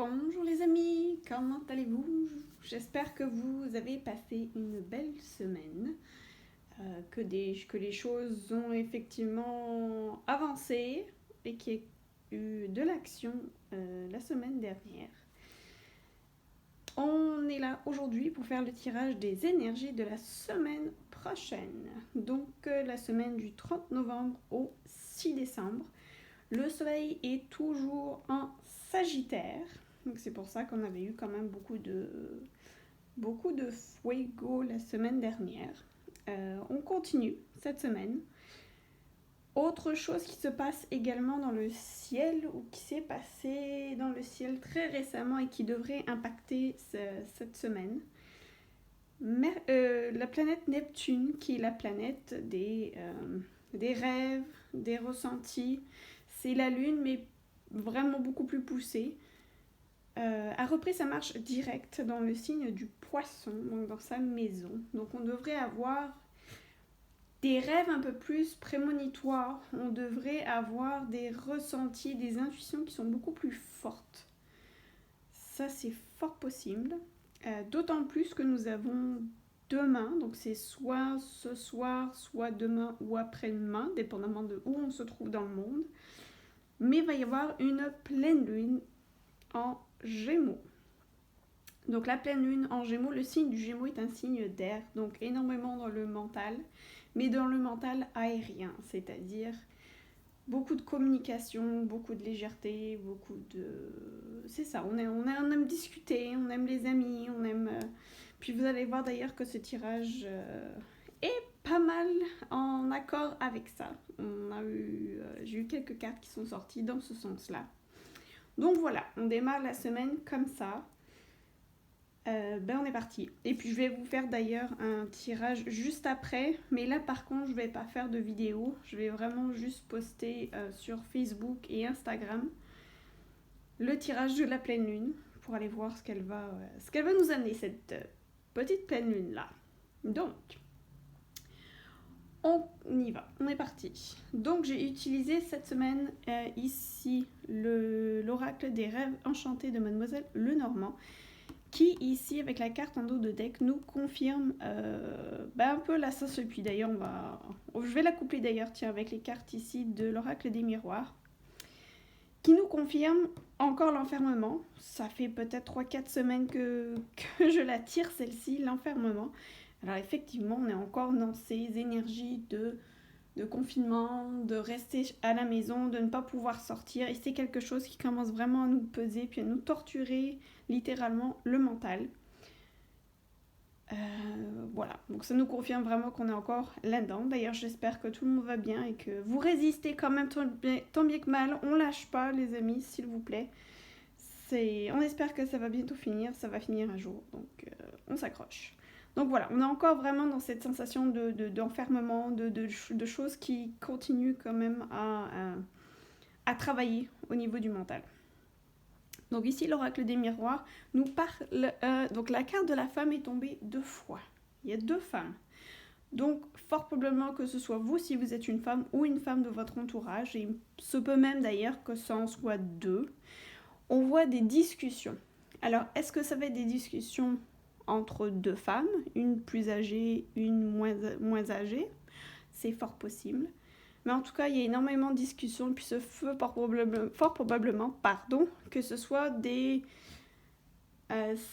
Bonjour les amis, comment allez-vous? J'espère que vous avez passé une belle semaine, que les choses ont effectivement avancé et qu'il y a eu de l'action la semaine dernière. On est là aujourd'hui pour faire le tirage des énergies de la semaine prochaine, donc la semaine du 30 novembre au 6 décembre. Le soleil est toujours en Sagittaire. Donc c'est pour ça qu'on avait eu quand même beaucoup de fuego la semaine dernière. On continue cette semaine. Autre chose qui se passe également dans le ciel ou qui s'est passé dans le ciel très récemment et qui devrait impacter cette semaine. La planète Neptune, qui est la planète des rêves, des ressentis. C'est la Lune, mais vraiment beaucoup plus poussée. A repris sa marche directe dans le signe du Poisson, donc dans sa maison. Donc on devrait avoir des rêves un peu plus prémonitoires, on devrait avoir des ressentis, des intuitions qui sont beaucoup plus fortes. Ça c'est fort possible, d'autant plus que nous avons demain, donc c'est soit ce soir, soit demain ou après-demain, dépendamment de où on se trouve dans le monde, mais il va y avoir une pleine lune en Gémeaux. Donc la pleine lune en Gémeaux, le signe du Gémeaux est un signe d'air, donc énormément dans le mental, mais dans le mental aérien, c'est-à-dire beaucoup de communication, beaucoup de légèreté, beaucoup de... C'est ça, on aime discuter, on aime les amis, on aime... Puis vous allez voir d'ailleurs que ce tirage est pas mal en accord avec ça. J'ai eu quelques cartes qui sont sorties dans ce sens-là. Donc voilà, on démarre la semaine comme ça. On est parti. Et puis je vais vous faire d'ailleurs un tirage juste après. Mais là par contre je vais pas faire de vidéo. Je vais vraiment juste poster sur Facebook et Instagram le tirage de la pleine lune. Pour aller voir ce qu'elle va nous amener cette petite pleine lune là. Donc on y va, on est parti. Donc j'ai utilisé cette semaine ici l'oracle des rêves enchantés de Mademoiselle Lenormand, qui ici avec la carte en dos de deck nous confirme un peu la sauce. Et puis d'ailleurs je vais la coupler d'ailleurs avec les cartes ici de l'oracle des miroirs, qui nous confirme encore l'enfermement. Ça fait peut-être 3-4 semaines que je la tire celle-ci, l'enfermement. Alors effectivement, on est encore dans ces énergies de confinement, de rester à la maison, de ne pas pouvoir sortir. Et c'est quelque chose qui commence vraiment à nous peser, puis à nous torturer littéralement le mental. Voilà, donc ça nous confirme vraiment qu'on est encore là-dedans. D'ailleurs, j'espère que tout le monde va bien et que vous résistez quand même tant bien que mal. On lâche pas, les amis, s'il vous plaît. On espère que ça va bientôt finir, ça va finir un jour, donc on s'accroche. Donc voilà, on est encore vraiment dans cette sensation d'enfermement, de choses qui continuent quand même à travailler au niveau du mental. Donc ici, l'oracle des miroirs nous parle... donc la carte de la femme est tombée 2 fois. Il y a 2 femmes. Donc fort probablement que ce soit vous si vous êtes une femme ou une femme de votre entourage. Et il se peut même d'ailleurs que ça en soit 2. On voit des discussions. Alors, est-ce que ça va être des discussions entre 2 femmes, une plus âgée, une moins âgée? C'est fort possible. Mais en tout cas, il y a énormément de discussions, puis ce fut fort probablement, que ce soit des...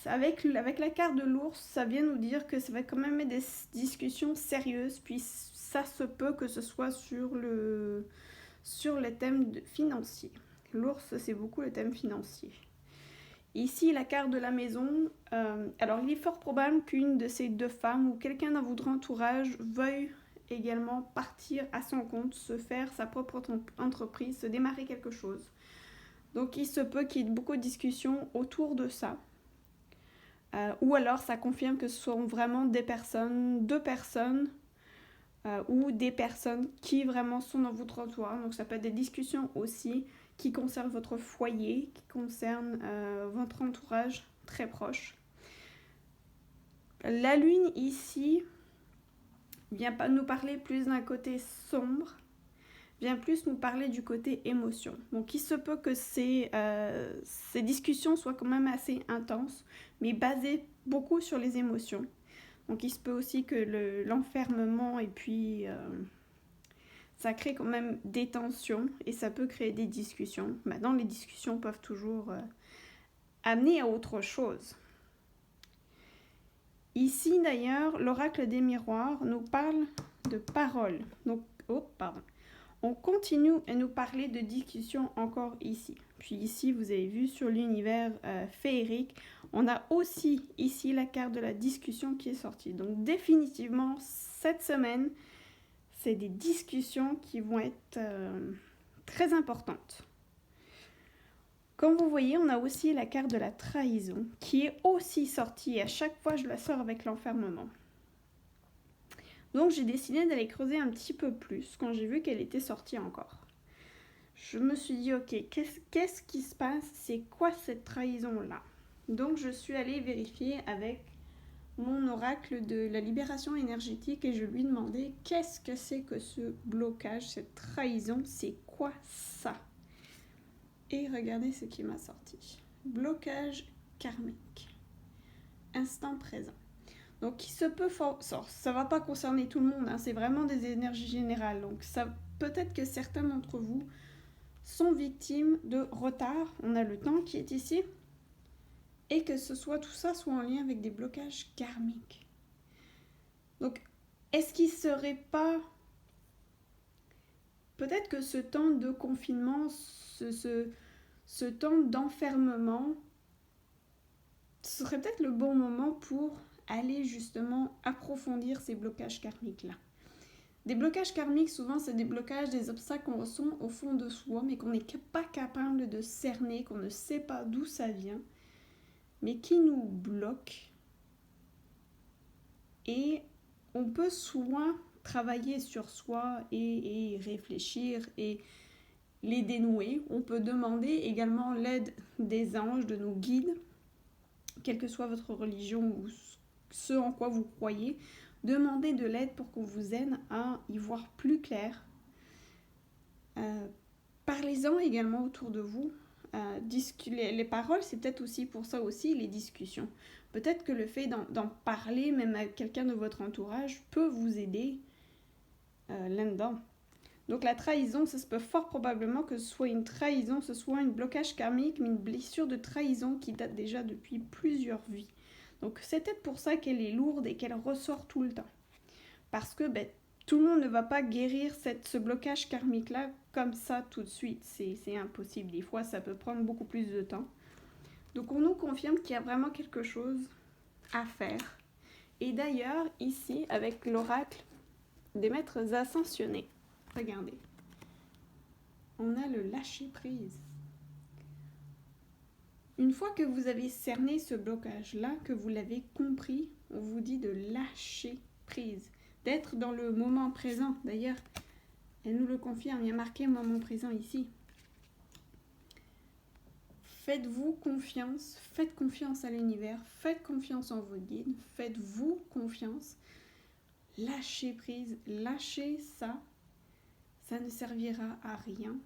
avec la carte de l'ours, ça vient nous dire que ça va quand même être des discussions sérieuses, puis ça se peut que ce soit sur le thème financier. L'ours, c'est beaucoup le thème financier. Ici, la carte de la maison. Alors, il est fort probable qu'une de ces 2 femmes ou quelqu'un dans votre entourage veuille également partir à son compte, se faire sa propre entreprise, se démarrer quelque chose. Donc, il se peut qu'il y ait beaucoup de discussions autour de ça. Ou alors, ça confirme que ce sont vraiment 2 personnes, ou des personnes qui vraiment sont dans votre entourage. Donc, ça peut être des discussions aussi qui concerne votre foyer, qui concerne votre entourage très proche. La lune ici vient pas nous parler plus d'un côté sombre, vient plus nous parler du côté émotion. Donc il se peut que ces discussions soient quand même assez intenses, mais basées beaucoup sur les émotions. Donc il se peut aussi que l'enfermement et puis ça crée quand même des tensions et ça peut créer des discussions. Maintenant, les discussions peuvent toujours amener à autre chose. Ici d'ailleurs, l'oracle des miroirs nous parle de paroles. Donc, on continue à nous parler de discussion encore ici. Puis ici, vous avez vu sur l'univers féerique, on a aussi ici la carte de la discussion qui est sortie. Donc définitivement, cette semaine, c'est des discussions qui vont être très importantes. Comme vous voyez, on a aussi la carte de la trahison qui est aussi sortie. À chaque fois, je la sors avec l'enfermement. Donc j'ai décidé d'aller creuser un petit peu plus quand j'ai vu qu'elle était sortie encore. Je me suis dit, ok, qu'est-ce qui se passe? C'est quoi cette trahison-là? Donc je suis allée vérifier avec mon oracle de la libération énergétique et je lui demandais qu'est-ce que c'est que ce blocage, cette trahison, c'est quoi ça? Et regardez ce qui m'a sorti. Blocage karmique. Instant présent. Donc, il se peut ça va pas concerner tout le monde, hein, c'est vraiment des énergies générales. Donc, ça peut-être que certains d'entre vous sont victimes de retard. On a le temps qui est ici. Et que tout ça soit en lien avec des blocages karmiques. Donc, est-ce qu'il serait pas... Peut-être que ce temps de confinement, ce temps d'enfermement, ce serait peut-être le bon moment pour aller justement approfondir ces blocages karmiques-là. Des blocages karmiques, souvent, c'est des blocages, des obstacles qu'on ressent au fond de soi, mais qu'on n'est pas capable de cerner, qu'on ne sait pas d'où ça vient, mais qui nous bloquent. Et on peut soit travailler sur soi et réfléchir et les dénouer. On peut demander également l'aide des anges, de nos guides, quelle que soit votre religion ou ce en quoi vous croyez. Demandez de l'aide pour qu'on vous aide à y voir plus clair. Parlez-en également autour de vous. Les paroles, c'est peut-être aussi pour ça aussi les discussions. Peut-être que le fait d'en parler, même à quelqu'un de votre entourage, peut vous aider là-dedans. Donc la trahison, ça se peut fort probablement que ce soit une trahison, ce soit un blocage karmique, mais une blessure de trahison qui date déjà depuis plusieurs vies. Donc c'est peut-être pour ça qu'elle est lourde et qu'elle ressort tout le temps. Parce que tout le monde ne va pas guérir ce blocage karmique-là comme ça tout de suite. C'est impossible. Des fois, ça peut prendre beaucoup plus de temps. Donc on nous confirme qu'il y a vraiment quelque chose à faire. Et d'ailleurs, ici, avec l'oracle des maîtres ascensionnés, regardez, on a le lâcher-prise. Une fois que vous avez cerné ce blocage-là, que vous l'avez compris, on vous dit de lâcher prise, d'être dans le moment présent. D'ailleurs, elle nous le confirme, il y a marqué moment présent ici. Faites-vous confiance, faites confiance à l'univers, faites confiance en vos guides, faites-vous confiance. Lâchez prise, lâchez ça, ça ne servira à rien.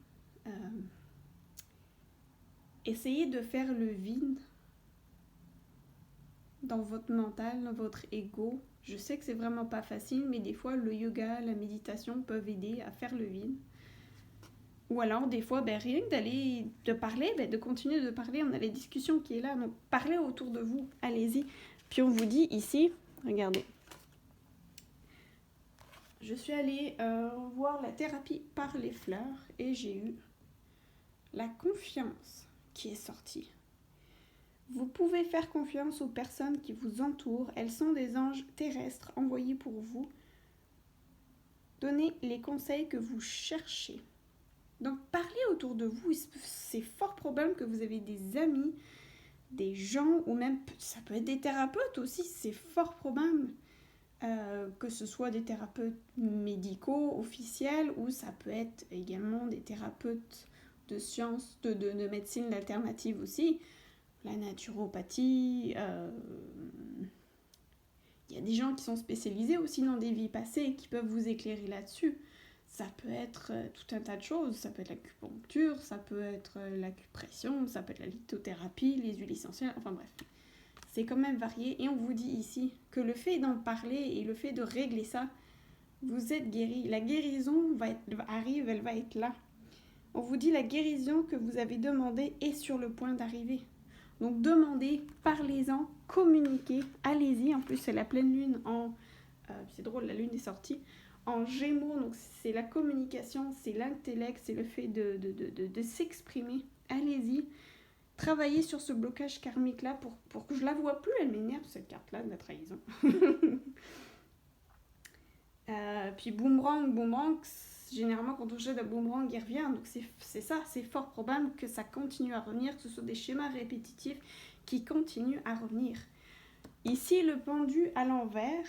Essayez de faire le vide dans votre mental, dans votre ego. Je sais que c'est vraiment pas facile, mais des fois le yoga, la méditation peuvent aider à faire le vide. Ou alors des fois, rien que de parler, de continuer de parler, on a les discussions qui est là, donc parlez autour de vous, allez-y. Puis on vous dit ici, regardez, je suis allée voir la thérapie par les fleurs et j'ai eu la confiance qui est sortie. Vous pouvez faire confiance aux personnes qui vous entourent. Elles sont des anges terrestres envoyés pour vous. Donnez les conseils que vous cherchez. Donc, parlez autour de vous. C'est fort probable que vous avez des amis, des gens, ou même, ça peut être des thérapeutes aussi. C'est fort probable que ce soit des thérapeutes médicaux, officiels, ou ça peut être également des thérapeutes de sciences, de médecine alternative aussi. La naturopathie, il y a des gens qui sont spécialisés aussi dans des vies passées et qui peuvent vous éclairer là-dessus. Ça peut être tout un tas de choses. Ça peut être l'acupuncture, ça peut être l'acupression, ça peut être la lithothérapie, les huiles essentielles, enfin bref. C'est quand même varié. Et on vous dit ici que le fait d'en parler et le fait de régler ça, vous êtes guéri. La guérison arrive, elle va être là. On vous dit la guérison que vous avez demandée est sur le point d'arriver. Donc demandez, parlez-en, communiquez, allez-y. En plus, c'est la pleine lune en... c'est drôle, la lune est sortie. En Gémeaux, donc c'est la communication, c'est l'intellect, c'est le fait de s'exprimer. Allez-y. Travaillez sur ce blocage karmique-là pour que je la vois plus. Elle m'énerve, cette carte-là, de la trahison. Puis boomerang, généralement quand on jette un boomerang, il revient. Donc c'est ça, c'est fort probable que ça continue à revenir, que ce soit des schémas répétitifs qui continuent à revenir. Ici, le pendu à l'envers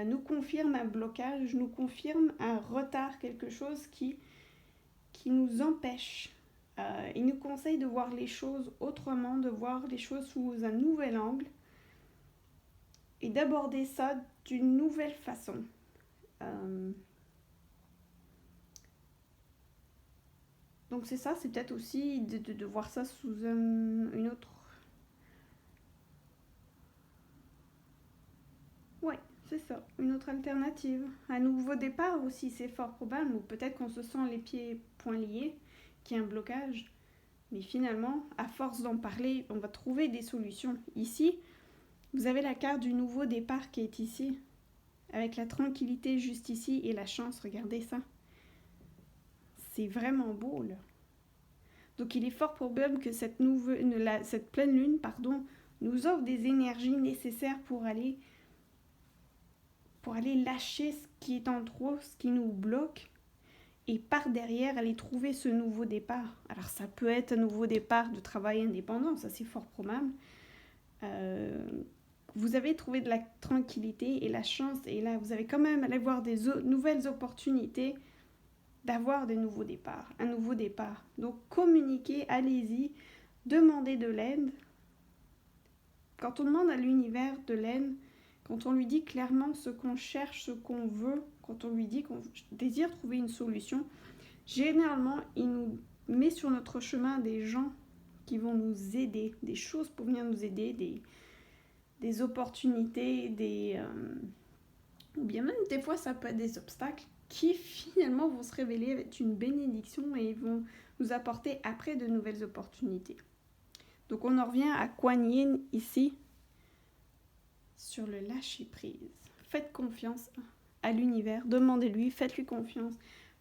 nous confirme un blocage, nous confirme un retard, quelque chose qui nous empêche. Il nous conseille de voir les choses autrement, de voir les choses sous un nouvel angle et d'aborder ça d'une nouvelle façon. Donc c'est ça, c'est peut-être aussi de voir ça sous une autre... Ouais, c'est ça, une autre alternative. Un nouveau départ aussi, c'est fort probable, ou peut-être qu'on se sent les pieds poings liés, qu'il y a un blocage. Mais finalement, à force d'en parler, on va trouver des solutions. Ici, vous avez la carte du nouveau départ qui est ici, avec la tranquillité juste ici et la chance, regardez ça. C'est vraiment beau, là. Donc il est fort probable que cette pleine lune, nous offre des énergies nécessaires pour aller lâcher ce qui est en trop, ce qui nous bloque, et par derrière aller trouver ce nouveau départ. Alors ça peut être un nouveau départ de travail indépendant, ça c'est fort probable. Vous avez trouvé de la tranquillité et la chance, et là vous avez quand même allé voir des nouvelles opportunités d'avoir des nouveaux départs, un nouveau départ. Donc communiquez, allez-y, demandez de l'aide. Quand on demande à l'univers de l'aide, quand on lui dit clairement ce qu'on cherche, ce qu'on veut, quand on lui dit qu'on désire trouver une solution, généralement, il nous met sur notre chemin des gens qui vont nous aider, des choses pour venir nous aider, des opportunités, ou bien même des fois ça peut être des obstacles qui finalement vont se révéler être une bénédiction et vont nous apporter après de nouvelles opportunités. Donc on en revient à Kuan Yin ici, sur le lâcher-prise. Faites confiance à l'univers, demandez-lui, faites-lui confiance,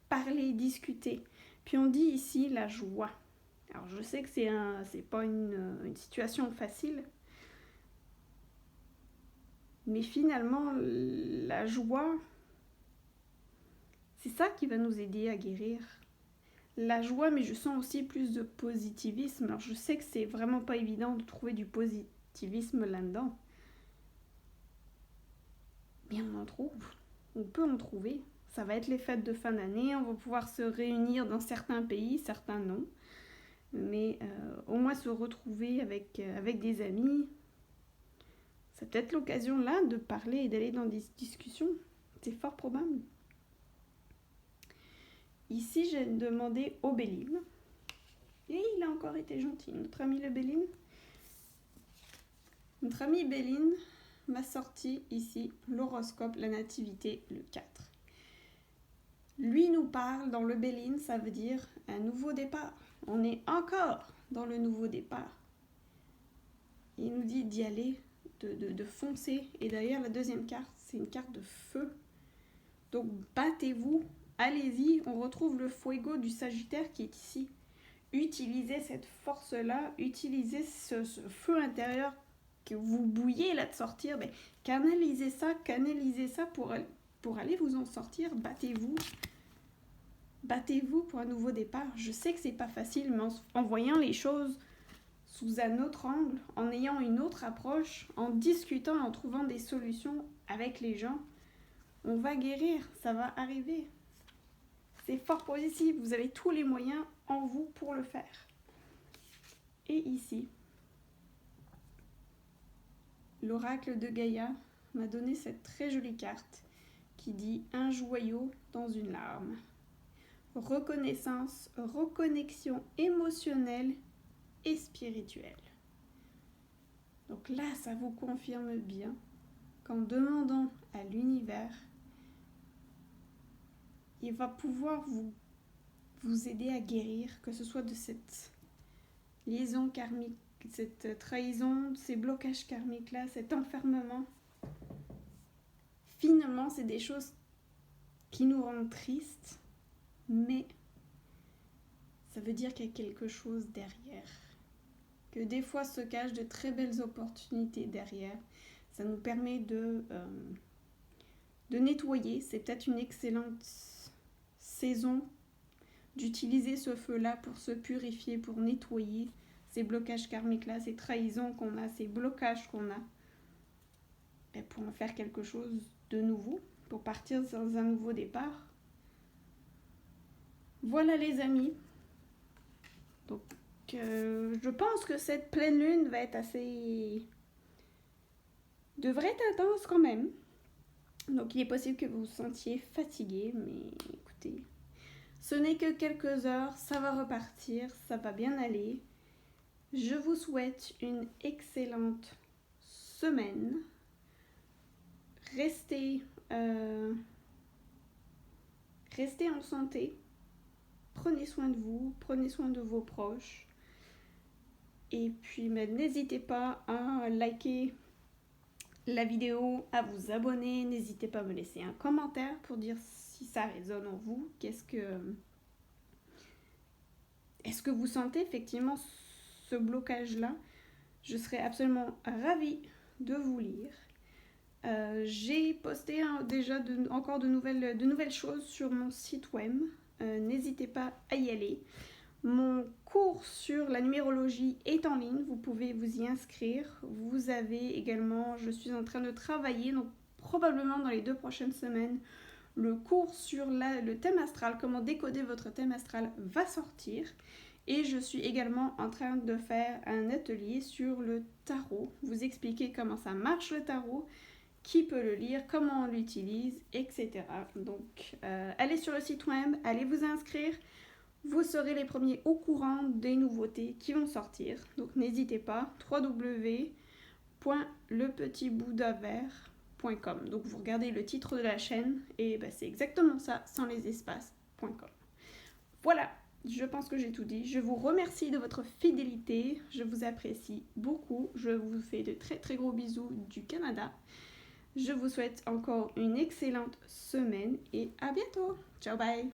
parlez, discutez. Puis on dit ici la joie. Alors je sais que c'est pas une situation facile, mais finalement la joie, c'est ça qui va nous aider à guérir. La joie, mais je sens aussi plus de positivisme. Alors je sais que c'est vraiment pas évident de trouver du positivisme là-dedans. Mais on en trouve. On peut en trouver. Ça va être les fêtes de fin d'année. On va pouvoir se réunir dans certains pays, certains non. Mais au moins se retrouver avec des amis. C'est peut-être l'occasion là de parler et d'aller dans des discussions. C'est fort probable. Ici, j'ai demandé au Béline. Et il a encore été gentil, notre ami le Béline. Notre ami Béline m'a sorti ici l'horoscope, la nativité, le 4. Lui nous parle dans le Béline, ça veut dire un nouveau départ. On est encore dans le nouveau départ. Il nous dit d'y aller, de foncer. Et d'ailleurs, la deuxième carte, c'est une carte de feu. Donc battez-vous, allez-y. On retrouve le fuego du Sagittaire qui est ici. Utilisez cette force-là, utilisez ce feu intérieur que vous bouillez là de sortir. Mais canalisez ça pour aller vous en sortir. Battez-vous pour un nouveau départ. Je sais que c'est pas facile, mais en voyant les choses sous un autre angle, en ayant une autre approche, en discutant, en trouvant des solutions avec les gens, on va guérir, ça va arriver. C'est fort positif, vous avez tous les moyens en vous pour le faire. Et ici, l'oracle de Gaïa m'a donné cette très jolie carte qui dit un joyau dans une larme. Reconnaissance, reconnexion émotionnelle et spirituelle. Donc là, ça vous confirme bien qu'en demandant à l'univers, il va pouvoir vous aider à guérir, que ce soit de cette liaison karmique, cette trahison, ces blocages karmiques-là, cet enfermement. Finalement, c'est des choses qui nous rendent tristes, mais ça veut dire qu'il y a quelque chose derrière. Que des fois se cachent de très belles opportunités derrière. Ça nous permet de nettoyer. C'est peut-être une excellente saison d'utiliser ce feu-là pour se purifier, pour nettoyer ces blocages karmiques-là, ces trahisons qu'on a, ces blocages qu'on a, et pour en faire quelque chose de nouveau, pour partir dans un nouveau départ. Voilà les amis. Donc, je pense que cette pleine lune va être devrait être intense quand même. Donc, il est possible que vous vous sentiez fatigué, mais écoutez, ce n'est que quelques heures, ça va repartir, ça va bien aller. Je vous souhaite une excellente semaine. Restez en santé. Prenez soin de vous, prenez soin de vos proches. Et puis, n'hésitez pas à liker la vidéo, à vous abonner. N'hésitez pas à me laisser un commentaire pour dire si ça résonne en vous. Est-ce que vous sentez effectivement ce blocage-là? Je serais absolument ravie de vous lire. J'ai posté déjà encore de nouvelles choses sur mon site web. N'hésitez pas à y aller. Mon cours sur la numérologie est en ligne, vous pouvez vous y inscrire. Vous avez également, je suis en train de travailler, donc probablement dans les 2 prochaines semaines, le cours sur le thème astral, comment décoder votre thème astral va sortir. Et je suis également en train de faire un atelier sur le tarot, vous expliquer comment ça marche le tarot, qui peut le lire, comment on l'utilise, etc. Donc, allez sur le site web, allez vous inscrire. Vous serez les premiers au courant des nouveautés qui vont sortir. Donc, n'hésitez pas, www.lepetitboudavert.com. Donc, vous regardez le titre de la chaîne et c'est exactement ça, sans les espaces.com. Voilà, je pense que j'ai tout dit. Je vous remercie de votre fidélité. Je vous apprécie beaucoup. Je vous fais de très très gros bisous du Canada. Je vous souhaite encore une excellente semaine et à bientôt. Ciao, bye.